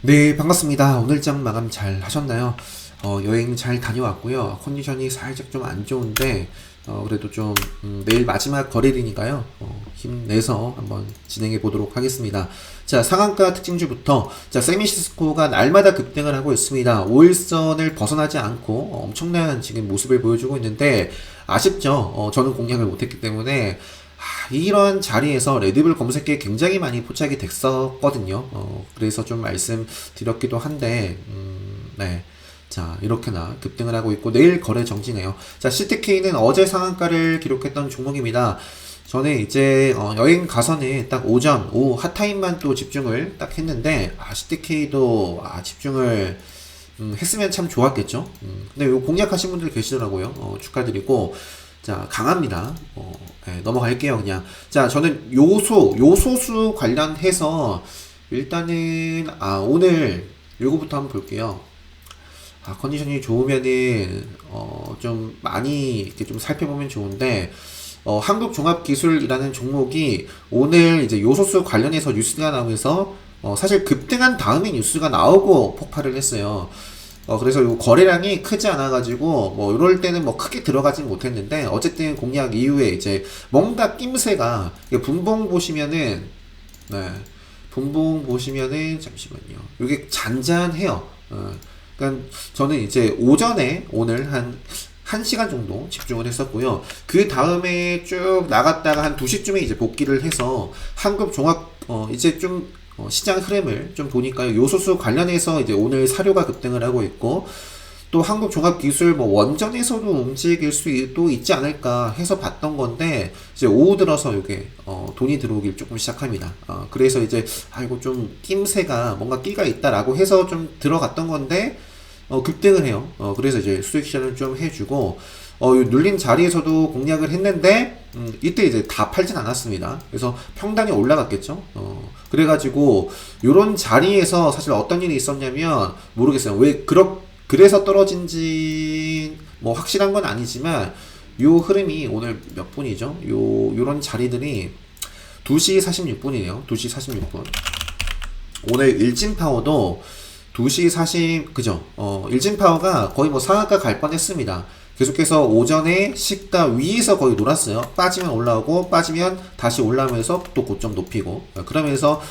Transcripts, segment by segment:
네, 반갑습니다. 오늘 장 마감 잘 하셨나요? 여행 잘 다녀왔고요. 컨디션이 살짝 좀 안 좋은데, 그래도 좀, 내일 마지막 거래일이니까요. 힘내서 한번 진행해 보도록 하겠습니다. 자, 상한가 특징주부터, 자, 세미시스코가 날마다 급등을 하고 있습니다. 5일선을 벗어나지 않고 엄청난 지금 모습을 보여주고 있는데, 아쉽죠? 저는 공략을 못했기 때문에, 이런 자리에서 레드불 검색기에 굉장히 많이 포착이 됐었거든요. 그래서 좀 말씀드렸기도 한데, 네. 자, 이렇게나 급등을 하고 있고, 내일 거래 정지네요. 자, CTK는 어제 상한가를 기록했던 종목입니다. 저는 이제, 여행 가서는 딱 오전, 오후 핫타임만 또 집중을 딱 했는데, CTK도, 집중을, 했으면 참 좋았겠죠. 근데 요 공략하신 분들 계시더라고요. 축하드리고, 자, 강합니다. 네, 넘어갈게요, 그냥. 자, 저는 요소수 관련해서, 일단은, 오늘, 요거부터 한번 볼게요. 컨디션이 좋으면은, 좀 많이, 이렇게 좀 살펴보면 좋은데, 한국종합기술이라는 종목이 오늘 이제 요소수 관련해서 뉴스가 나오면서, 사실 급등한 다음에 뉴스가 나오고 폭발을 했어요. 그래서 요 거래량이 크지 않아가지고, 이럴 때는 크게 들어가진 못했는데, 어쨌든 공략 이후에 이제, 뭔가 낌새가, 분봉 보시면은, 네, 분봉 보시면은, 잠시만요. 이게 잔잔해요. 그러니까 저는 이제 오전에 오늘 한 1시간 정도 집중을 했었고요. 그 다음에 쭉 나갔다가 한 2시쯤에 이제 복귀를 해서, 한국 종합, 이제 좀, 시장 흐름을 좀 보니까요. 요소수 관련해서 이제 오늘 사료가 급등을 하고 있고, 또 한국종합기술 원전에서도 움직일 수도 있지 않을까 해서 봤던 건데, 이제 오후 들어서 이게, 돈이 들어오길 조금 시작합니다. 그래서 이제, 이거 좀 낌새가 뭔가 끼가 있다라고 해서 좀 들어갔던 건데, 급등을 해요. 그래서 이제 수익 시전을 좀 해주고, 이 눌린 자리에서도 공략을 했는데, 이때 이제 다 팔진 않았습니다. 그래서 평단이 올라갔겠죠. 그래가지고, 요런 자리에서 사실 어떤 일이 있었냐면, 모르겠어요. 그래서 떨어진지, 확실한 건 아니지만, 요 흐름이 오늘 몇 분이죠? 요런 자리들이 2시 46분이에요. 2시 46분. 오늘 일진파워도 2시 40, 그죠? 일진파워가 거의 상한가 갈 뻔 했습니다. 계속해서 오전에 시가 위에서 거의 놀았어요. 빠지면 올라오고, 빠지면 다시 올라오면서 또 고점 높이고, 그러면서,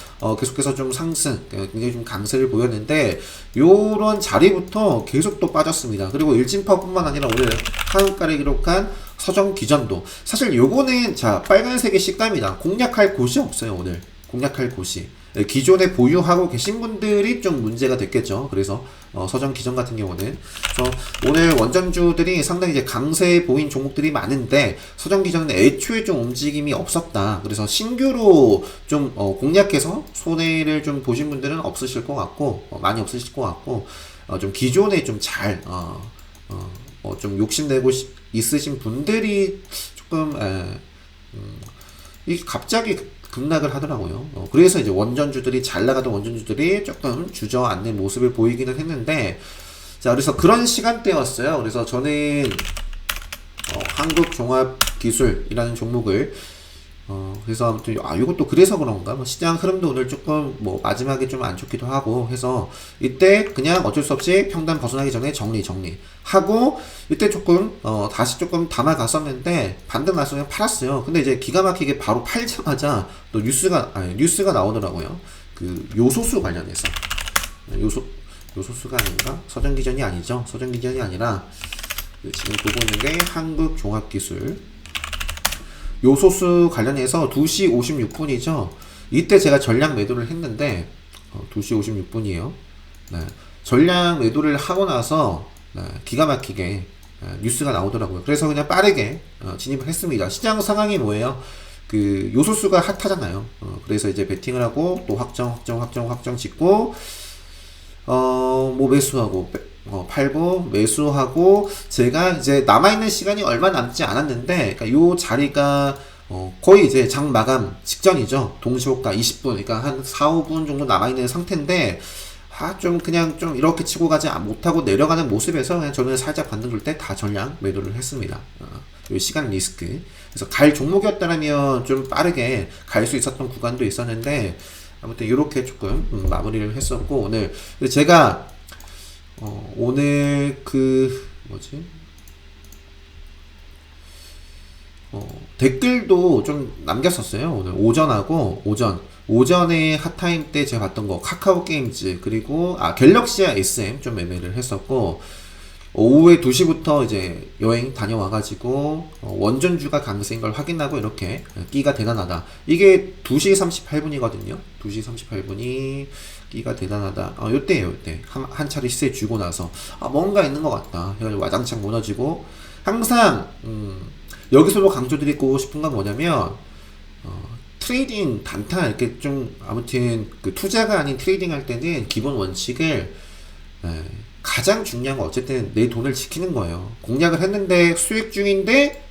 계속해서 좀 상승, 굉장히 좀 강세를 보였는데, 요런 자리부터 계속 또 빠졌습니다. 그리고 일진파워뿐만 아니라 오늘 하한가를 기록한 서정 기전도. 사실 요거는, 자, 빨간색의 식감이다. 공략할 곳이 없어요, 오늘. 공략할 곳이. 기존에 보유하고 계신 분들이 좀 문제가 됐겠죠. 그래서 서정 기전 같은 경우는 그래서 오늘 원전주들이 상당히 이제 강세 보인 종목들이 많은데 서정 기전은 애초에 좀 움직임이 없었다. 그래서 신규로 좀 공략해서 손해를 좀 보신 분들은 없으실 것 같고 많이 없으실 것 같고 좀 기존에 좀 잘 좀 욕심내고 있으신 분들이 조금 이 갑자기 급락을 하더라고요. 그래서 이제 원전주들이 잘 나가던 원전주들이 조금 주저앉는 모습을 보이기는 했는데, 자, 그래서 그런 시간대였어요. 그래서 저는 한국종합기술이라는 종목을 그래서 아무튼 이것도 그래서 그런가 시장 흐름도 오늘 조금 마지막에 좀 안 좋기도 하고 해서 이때 그냥 어쩔 수 없이 평단 벗어나기 전에 정리하고 이때 조금 다시 조금 담아갔었는데 반등 나서 그냥 팔았어요. 근데 이제 기가 막히게 바로 팔자마자 또 뉴스가 나오더라고요. 그 요소수 관련해서 요소수가 아닌가? 서정기전이 아니죠. 서정기전이 아니라 지금 보고 있는 게 한국종합기술 요소수 관련해서 2시 56분이죠. 이때 제가 전량 매도를 했는데 2시 56분이에요. 네. 전량 매도를 하고 나서 기가 막히게 뉴스가 나오더라고요. 그래서 그냥 빠르게 진입을 했습니다. 시장 상황이 뭐예요? 그 요소수가 핫하잖아요. 그래서 이제 베팅을 하고 또 확정 짓고 매수하고 팔고 매수하고 제가 이제 남아있는 시간이 얼마 남지 않았는데 그러니까 요 자리가 거의 이제 장 마감 직전이죠. 동시호가 20분 그러니까 한 4, 5분 정도 남아있는 상태인데 좀 그냥 좀 이렇게 치고 가지 못하고 내려가는 모습에서 그냥 저는 살짝 반등 줄 때 다 전량 매도를 했습니다. 요 시간 리스크. 그래서 갈 종목이었다면 좀 빠르게 갈 수 있었던 구간도 있었는데 아무튼 이렇게 조금 마무리를 했었고, 오늘 제가 오늘 그 뭐지? 댓글도 좀 남겼었어요. 오늘 오전에 핫타임 때 제가 봤던 거 카카오 게임즈, 그리고 갤럭시아 SM 좀 매매를 했었고, 오후에 2시부터 이제 여행 다녀와가지고 원전주가 강세인 걸 확인하고 이렇게 끼가 대단하다. 이게 2시 38분이거든요. 2시 38분이 끼가 대단하다. 요때예요, 요때. 한 차례 시세 주고 나서 뭔가 있는 것 같다 해가지고 와장창 무너지고, 항상 여기서도 강조드리고 싶은 건 뭐냐면 트레이딩 단타 이렇게 좀 아무튼 그 투자가 아닌 트레이딩 할 때는 기본 원칙을 가장 중요한 건 어쨌든 내 돈을 지키는 거예요. 공략을 했는데 수익 중인데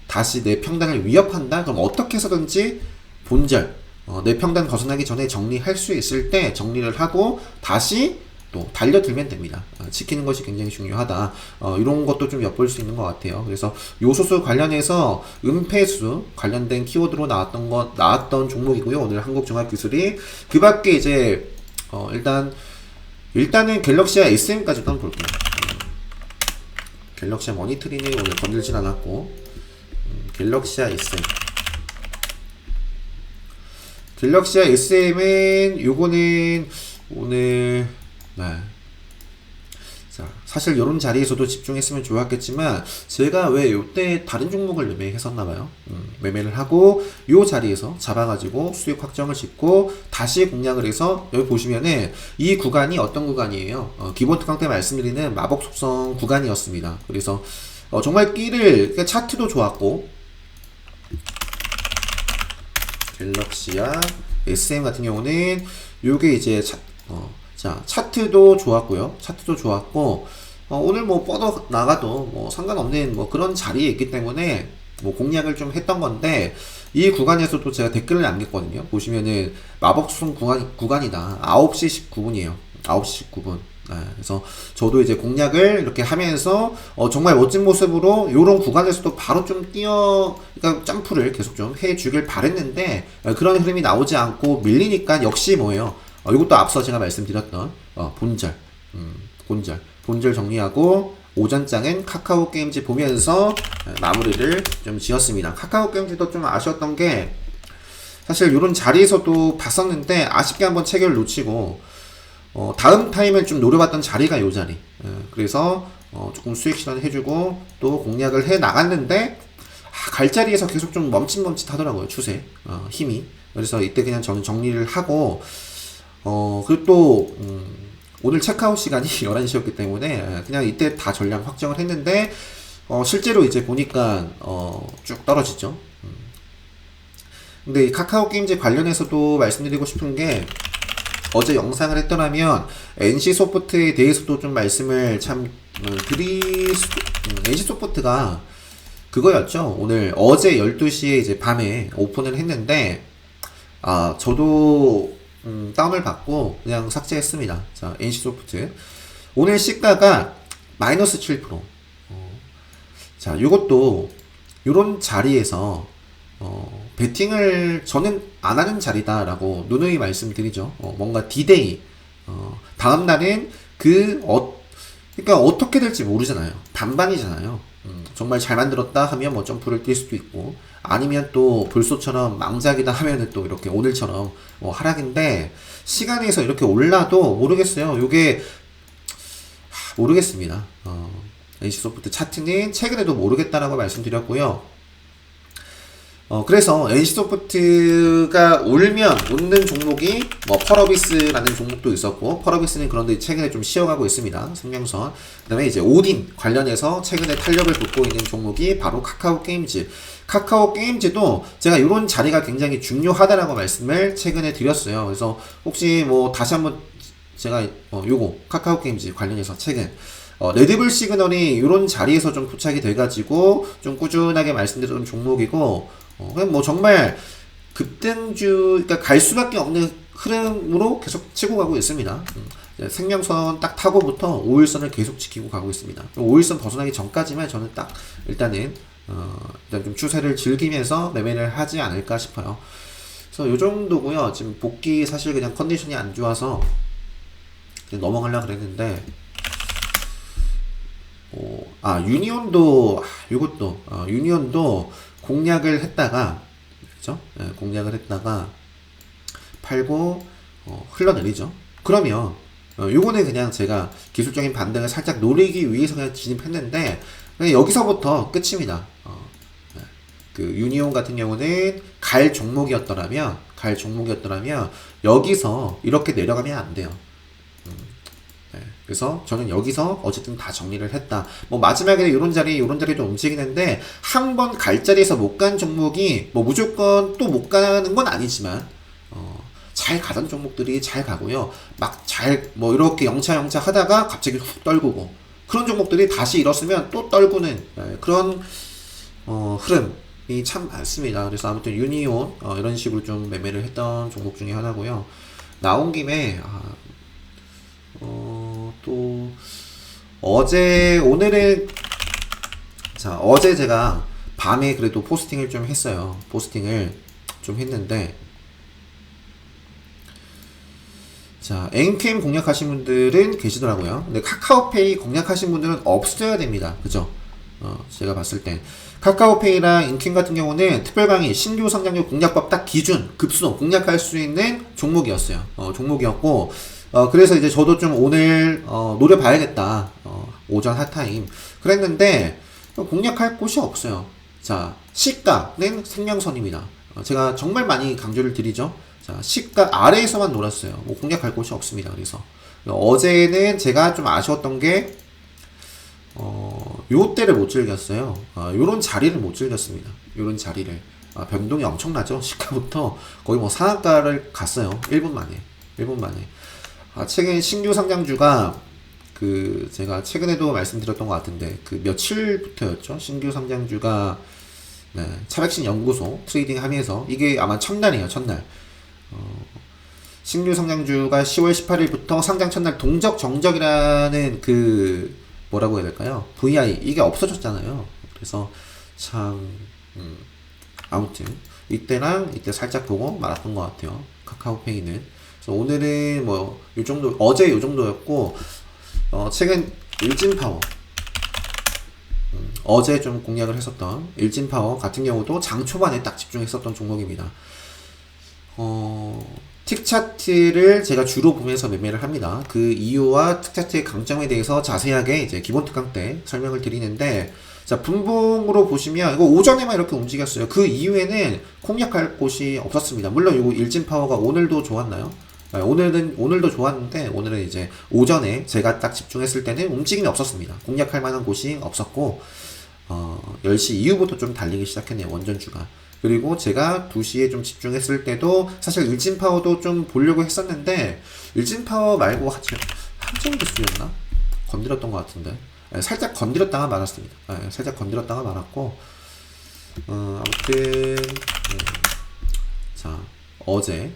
다시 내 평단을 위협한다? 그럼 어떻게 해서든지 본절 내 평단 벗어나기 전에 정리할 수 있을 때 정리를 하고 다시 또 달려들면 됩니다. 지키는 것이 굉장히 중요하다. 이런 것도 좀 엿볼 수 있는 것 같아요. 그래서 요소수 관련해서 은폐수 관련된 키워드로 나왔던 종목이고요. 오늘 한국종합기술이 그 밖에 이제 일단은 갤럭시아 SM까지 한번 볼게요. 갤럭시아 머니터링이 오늘 건들진 않았고, 갤럭시아 SM. 갤럭시아 SM은 요거는 오늘 자, 사실 이런 자리에서도 집중했으면 좋았겠지만 제가 왜 요때 다른 종목을 매매했었나봐요. 매매를 하고 요 자리에서 잡아가지고 수익 확정을 짓고 다시 공략을 해서, 여기 보시면은 이 구간이 어떤 구간이에요? 기본 특강 때 말씀드리는 마법 속성 구간이었습니다. 그래서 정말 그러니까 차트도 좋았고, 갤럭시아 SM 같은 경우는 요게 이제 자, 차트도 좋았고요. 차트도 좋았고, 오늘 뭐 뻗어 나가도 뭐 상관없는 뭐 그런 자리에 있기 때문에 뭐 공략을 좀 했던 건데, 이 구간에서도 제가 댓글을 남겼거든요. 보시면은 마법수송 구간이다. 9시 19분이에요. 9시 19분. 그래서 저도 이제 공략을 이렇게 하면서 정말 멋진 모습으로 요런 구간에서도 바로 좀 그러니까 점프를 계속 좀 해주길 바랬는데, 그런 흐름이 나오지 않고 밀리니까 역시 뭐예요? 이것도 앞서 제가 말씀드렸던 본절 정리하고 오전장은 카카오 게임즈 보면서 마무리를 좀 지었습니다. 카카오 게임즈도 좀 아쉬웠던 게, 사실 이런 자리에서도 봤었는데 아쉽게 한번 체결 놓치고 다음 타임을 좀 노려봤던 자리가 요 자리. 그래서 조금 수익 실현 해주고 또 공략을 해 나갔는데 갈 자리에서 계속 좀 멈칫멈칫 하더라고요, 추세 힘이. 그래서 이때 그냥 저는 정리를 하고, 그리고 또 오늘 체크아웃 시간이 11시였기 때문에 그냥 이때 다 전량 확정을 했는데, 실제로 이제 보니까 쭉 떨어지죠. 근데 이 카카오 게임즈 관련해서도 말씀드리고 싶은 게, 어제 영상을 했더라면 NC소프트에 대해서도 좀 말씀을 NC소프트가 그거였죠. 어제 12시에 이제 밤에 오픈을 했는데, 저도 다운을 받고 그냥 삭제했습니다. 자, NC소프트. 오늘 시가가 마이너스 7%. 자, 요것도 요런 자리에서 베팅을 저는 안 하는 자리다라고 누누이 말씀드리죠. 뭔가 디데이. 다음날은 그러니까 어떻게 될지 모르잖아요. 반반이잖아요. 정말 잘 만들었다 하면 뭐 점프를 뛸 수도 있고, 아니면 또 불소처럼 망작이다 하면은 또 이렇게 오늘처럼 하락인데, 시간에서 이렇게 올라도 모르겠어요. 요게 모르겠습니다. NC소프트 차트는 최근에도 모르겠다라고 말씀드렸고요. 그래서 NC소프트가 웃는 종목이 펄어비스라는 종목도 있었고, 펄어비스는 그런데 최근에 좀 쉬어가고 있습니다. 생명선. 그 다음에 이제 오딘 관련해서 최근에 탄력을 돋고 있는 종목이 바로 카카오 게임즈. 카카오 게임즈도 제가 이런 자리가 굉장히 중요하다라고 말씀을 최근에 드렸어요. 그래서 혹시 다시 한번 제가 요거 카카오 게임즈 관련해서 최근 레드불 시그널이 이런 자리에서 좀 포착이 돼가지고 좀 꾸준하게 말씀드렸던 종목이고, 그냥 정말 급등주, 그러니까 갈 수밖에 없는 흐름으로 계속 치고 가고 있습니다. 생명선 딱 타고부터 5일선을 계속 지키고 가고 있습니다. 5일선 벗어나기 전까지만 저는 딱 일단 좀 추세를 즐기면서 매매를 하지 않을까 싶어요. 그래서 요 정도고요. 지금 복귀 사실 그냥 컨디션이 안 좋아서 그냥 넘어가려고 그랬는데, 유니온도, 요것도, 유니온도 공략을 했다가, 그죠? 예, 공략을 했다가, 팔고, 흘러내리죠. 그러면, 요거는 그냥 제가 기술적인 반등을 살짝 노리기 위해서 그냥 진입했는데, 그냥 여기서부터 끝입니다. 예. 그, 유니온 같은 경우는 갈 종목이었더라면, 여기서 이렇게 내려가면 안 돼요. 네, 그래서 저는 여기서 어쨌든 다 정리를 했다. 뭐 마지막에 요런 자리도 움직이는데 한 번 갈 자리에서 못 간 종목이 뭐 무조건 또 못 가는 건 아니지만 잘 가던 종목들이 잘 가고요. 막 잘 뭐 이렇게 영차 하다가 갑자기 훅 떨구고 그런 종목들이 다시 일었으면 또 떨구는 그런 흐름이 참 많습니다. 그래서 아무튼 유니온 이런 식으로 좀 매매를 했던 종목 중에 하나고요. 나온 김에 또 어제 제가 밤에 그래도 포스팅을 좀 했어요. 포스팅을 좀 했는데, 자, 엔캠 공략하신 분들은 계시더라고요. 근데 카카오페이 공략하신 분들은 없어야 됩니다. 그죠? 제가 봤을 땐 카카오페이랑 엔캠 같은 경우는 특별 강의 신규 상장률 공략법 딱 기준 급수로 공략할 수 있는 종목이었어요. 종목이었고, 그래서 이제 저도 좀 오늘 노려봐야겠다. 오전 핫타임 그랬는데 공략할 곳이 없어요. 자, 시가는 생명선입니다. 제가 정말 많이 강조를 드리죠. 자, 시가 아래에서만 놀았어요. 뭐 공략할 곳이 없습니다. 그래서 어제는 제가 좀 아쉬웠던 게 요 때를 못 즐겼어요. 요런 자리를 못 즐겼습니다. 요런 자리를 변동이 엄청나죠. 시가부터 거의 뭐 상한가를 갔어요. 1분 만에. 최근 신규 상장주가 제가 최근에도 말씀드렸던 것 같은데 며칠부터였죠. 신규 상장주가 차백신 연구소 트레이딩 하면서 이게 아마 첫날이에요. 첫날. 신규 상장주가 10월 18일부터 상장 첫날 동적 정적이라는 뭐라고 해야 될까요? VI 이게 없어졌잖아요. 그래서 참 아무튼 이때랑 이때 살짝 보고 말았던 것 같아요. 카카오페이는. 오늘은 뭐 요정도 어제 요정도였고 최근 일진파워 어제 좀 공략을 했었던 일진파워 같은 경우도 장 초반에 딱 집중했었던 종목입니다. 틱차트를 제가 주로 보면서 매매를 합니다. 그 이유와 틱차트의 강점에 대해서 자세하게 이제 기본 특강 때 설명을 드리는데, 자, 분봉으로 보시면 이거 오전에만 이렇게 움직였어요. 그 이후에는 공략할 곳이 없었습니다. 물론 이거 일진파워가 오늘도 좋았나요? 오늘도 좋았는데 오늘은 이제 오전에 제가 딱 집중했을 때는 움직임이 없었습니다. 공략할 만한 곳이 없었고 10시 이후부터 좀 달리기 시작했네요. 원전주가. 그리고 제가 2시에 좀 집중했을 때도 사실 일진파워도 좀 보려고 했었는데 일진파워 말고 한정 개수였나? 건드렸던 것 같은데 살짝 건드렸다가 말았습니다. 살짝 건드렸다가 말았고 아무튼 자, 어제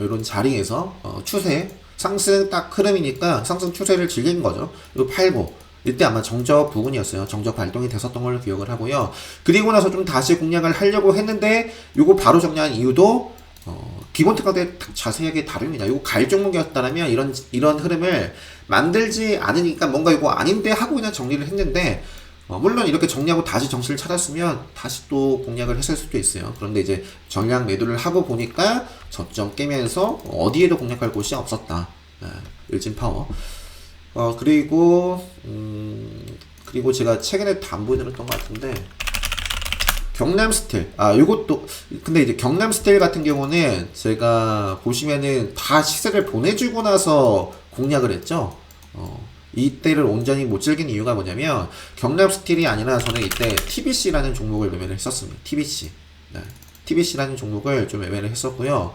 이런 자리에서 추세 상승 딱 흐름이니까 상승 추세를 즐긴 거죠. 이거 팔고 이때 아마 정적 부근이었어요. 정적 발동이 됐었던 걸로 기억을 하고요. 그리고 나서 좀 다시 공략을 하려고 했는데 요거 바로 정리한 이유도 기본 특강 때 자세하게 다릅니다. 이거 갈 종목이었다면 이런 흐름을 만들지 않으니까 뭔가 이거 아닌데 하고 그냥 정리를 했는데 물론 이렇게 정리하고 다시 정신을 차렸으면 다시 또 공략을 했을 수도 있어요. 그런데 이제 전량 매도를 하고 보니까 저점 깨면서 어디에도 공략할 곳이 없었다. 일진파워. 그리고 제가 최근에 안 보여드렸던 것 같은데 경남스틸. 요것도 근데 이제 경남스틸 같은 경우는 제가 보시면은 다 시세를 보내주고 나서 공략을 했죠. 이때를 온전히 못 즐긴 이유가 뭐냐면 경남스틸이 아니라 저는 이때 TBC라는 종목을 매매를 했었습니다. TBC. TBC라는 종목을 좀 매매를 했었고요.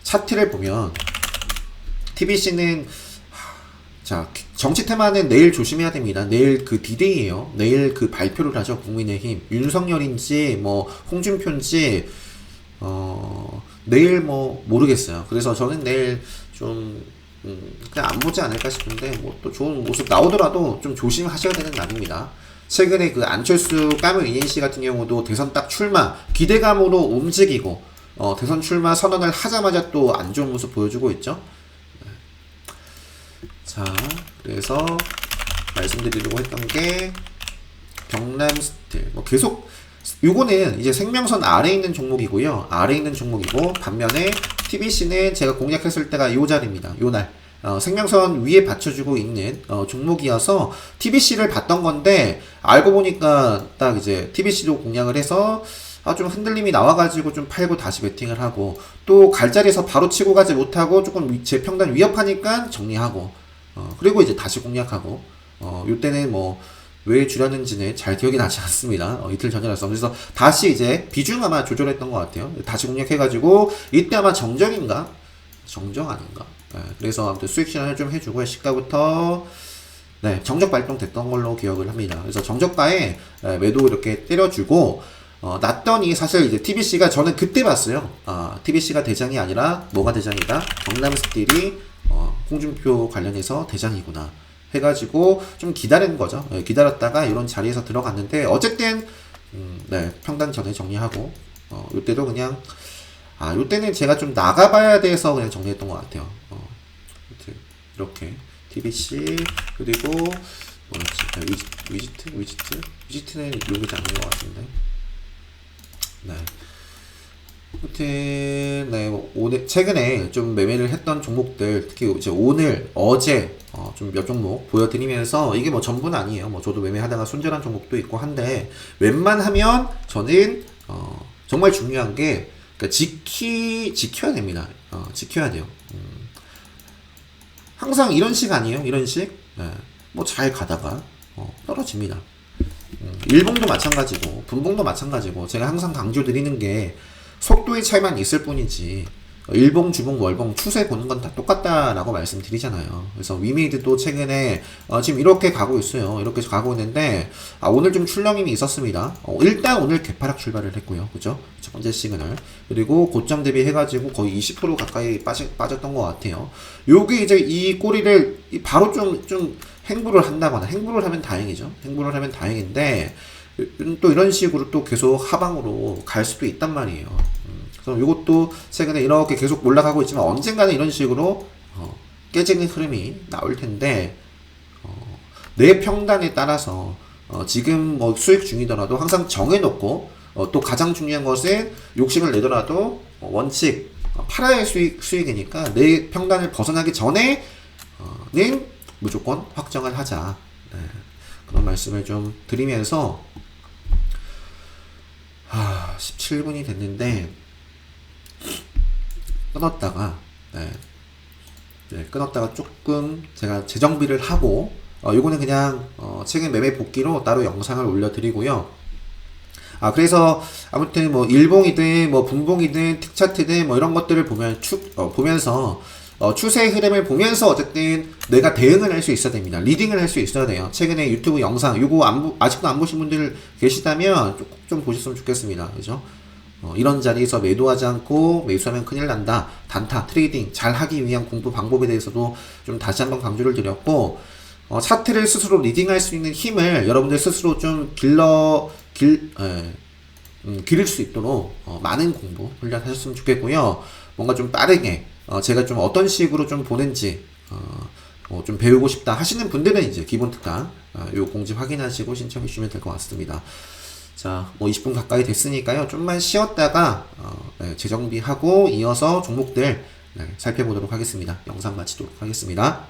차트를 보면 TBC는 자, 정치 테마는 내일 조심해야 됩니다. 내일 디데이예요. 내일 발표를 하죠. 국민의힘. 윤석열인지 뭐 홍준표인지 내일 뭐 모르겠어요. 그래서 저는 내일 좀 그냥 안 보지 않을까 싶은데 뭐 또 좋은 모습 나오더라도 좀 조심하셔야 되는 날입니다. 최근에 그 안철수 까뮤 이인씨 같은 경우도 대선 딱 출마 기대감으로 움직이고 대선 출마 선언을 하자마자 또 안 좋은 모습 보여주고 있죠. 자, 그래서 말씀드리려고 했던 게 경남스틸 뭐 계속 요거는 이제 생명선 아래에 있는 종목이고요. 아래에 있는 종목이고 반면에 TBC는 제가 공략했을 때가 요 자리입니다. 요날 생명선 위에 받쳐주고 있는 종목이어서 TBC를 봤던 건데 알고 보니까 딱 이제 TBC도 공략을 해서 좀 흔들림이 나와가지고 좀 팔고 다시 베팅을 하고 또 갈 자리에서 바로 치고 가지 못하고 조금 제 평단 위협하니까 정리하고 그리고 이제 다시 공략하고 요때는 뭐 왜 줄였는지는 잘 기억이 나지 않습니다. 이틀 전이라서. 그래서 다시 이제 비중 아마 조절했던 것 같아요. 다시 공략해가지고 이때 아마 정정인가? 정정 아닌가? 네, 그래서 아무튼 수익 실현을 좀 해주고 시가부터 네, 정적 발동됐던 걸로 기억을 합니다. 그래서 정적가에 매도 이렇게 때려주고 났더니 사실 이제 TBC가 저는 그때 봤어요. TBC가 대장이 아니라 뭐가 대장이다? 경남스틸이 홍준표 관련해서 대장이구나 해가지고 좀 기다린 거죠. 기다렸다가 이런 자리에서 들어갔는데 어쨌든 네, 평단 전에 정리하고 요때도 그냥 요때는 제가 좀 나가봐야 돼서 그냥 정리했던 것 같아요. 이렇게 TBC 그리고 뭐였지? 위지트는 여기지 않는 것 같은데. 네. 아무튼 네, 오늘 최근에 좀 매매를 했던 종목들 특히 이제 오늘 어제 좀 몇 종목 보여드리면서 이게 뭐 전부는 아니에요. 뭐 저도 매매하다가 손절한 종목도 있고 한데 웬만하면 저는 정말 중요한 게 그러니까 지켜야 됩니다. 지켜야 돼요. 항상 이런 식 아니에요? 이런 식? 네. 뭐 잘 가다가 떨어집니다. 일봉도 마찬가지고 분봉도 마찬가지고 제가 항상 강조드리는 게 속도의 차이만 있을 뿐이지 일봉, 주봉, 월봉 추세 보는 건 다 똑같다라고 말씀드리잖아요. 그래서 위메이드도 최근에 지금 이렇게 가고 있어요. 이렇게 가고 있는데 오늘 좀 출렁임이 있었습니다. 일단 오늘 개파락 출발을 했고요. 그죠? 첫 번째 시그널. 그리고 고점 대비 해가지고 거의 20% 가까이 빠졌던 것 같아요. 요게 이제 이 꼬리를 바로 좀 행보를 한다거나 행보를 하면 다행이죠. 행보를 하면 다행인데 또 이런 식으로 또 계속 하방으로 갈 수도 있단 말이에요. 그래서 이것도 최근에 이렇게 계속 올라가고 있지만 언젠가는 이런 식으로 깨지는 흐름이 나올 텐데 내 평단에 따라서 지금 뭐 수익 중이더라도 항상 정해놓고 또 가장 중요한 것은 욕심을 내더라도 원칙 팔아야 수익이니까 내 평단을 벗어나기 전에는 무조건 확정을 하자. 네, 그런 말씀을 좀 드리면서 17분이 됐는데 끊었다가 끊었다가 조금 제가 재정비를 하고 요거는 그냥 최근 매매 복귀로 따로 영상을 올려드리고요. 그래서 아무튼 뭐 일봉이든 뭐 분봉이든 틱차트든 뭐 이런 것들을 보면서 추세의 흐름을 보면서 어쨌든 내가 대응을 할 수 있어야 됩니다. 리딩을 할 수 있어야 돼요. 최근에 유튜브 영상 요거 아직도 안 보신 분들 계시다면 좀 보셨으면 좋겠습니다. 그죠? 이런 자리에서 매도하지 않고 매수하면 큰일 난다. 단타, 트레이딩 잘 하기 위한 공부 방법에 대해서도 좀 다시 한번 강조를 드렸고 차트를 스스로 리딩할 수 있는 힘을 여러분들 스스로 좀 기를 수 있도록 많은 공부 훈련하셨으면 좋겠고요. 뭔가 좀 빠르게 제가 좀 어떤 식으로 좀 보는지 좀 배우고 싶다 하시는 분들은 이제 기본 특강 요 공지 확인하시고 신청해 주시면 될 것 같습니다. 자, 뭐 20분 가까이 됐으니까요. 좀만 쉬었다가 재정비하고 이어서 종목들 살펴보도록 하겠습니다. 영상 마치도록 하겠습니다.